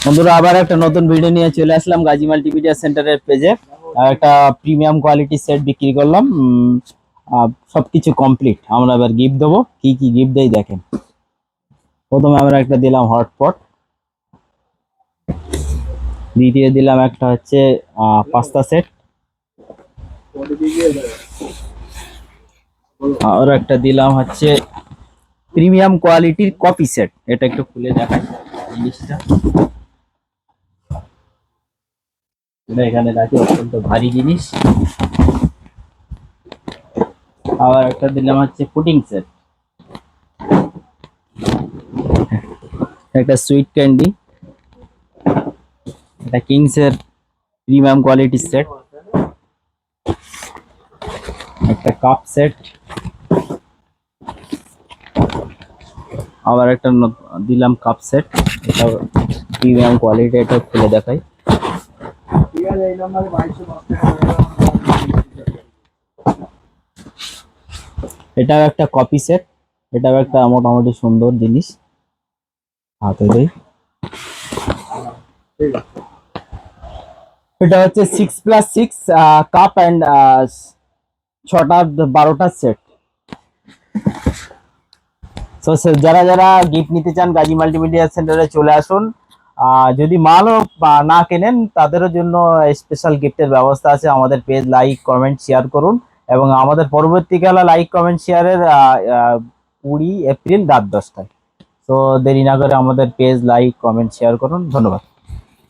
বন্ধুরা আবার একটা নতুন ভিডিও নিয়ে চলে আসলাম গাজী মাল্টিমিডিয়া সেন্টারের পেজে। একটা প্রিমিয়াম কোয়ালিটি সেট বিক্রি করলাম। সবকিছু কমপ্লিট। আমরা এবার গিফট দেবো। কি কি গিফট দেই দেখেন। প্রথমে আমরা একটা দিলাম হটপট, দ্বিতীয় দিলাম একটা হচ্ছে পাস্তা সেট, আর একটা দিলাম হচ্ছে প্রিমিয়াম কোয়ালিটির কফি সেট। এটা একটু খুলে দেখাই জিনিসটা। এটা এখানে রাখি, অত্যন্ত ভারী জিনিস। আবার একটা দিলাম হচ্ছে পুডিং সেট, একটা সুইট ক্যান্ডি, এটা কিংস এর প্রিমিয়াম কোয়ালিটি সেট, একটা কাপ সেট, আবার একটা দিলাম কাপ সেট। এটা প্রিমিয়াম কোয়ালিটি। এটা খুলে দেখাই। এটাও একটা কপি সেট। এটাও একটা মোটামুটি সুন্দর জিনিস। হাতে দেই। এটা হচ্ছে 6+6 কাপ অ্যান্ড 6টা 12টা সেট। তো যারা যারা গিফট নিতে চান গাজী মাল্টিমিডিয়া সেন্টারে চলে আসুন। যদি মালও না কেনেন তাদেরও জন্য স্পেশাল গিফটের ব্যবস্থা আছে। আমাদের পেজ লাইক কমেন্ট শেয়ার করুন এবং আমাদের পরবর্তীকালে লাইক কমেন্ট শেয়ারের 20 এপ্রিল রাত 10টায়। তো দেরি না করে আমাদের পেজ লাইক কমেন্ট শেয়ার করুন। ধন্যবাদ।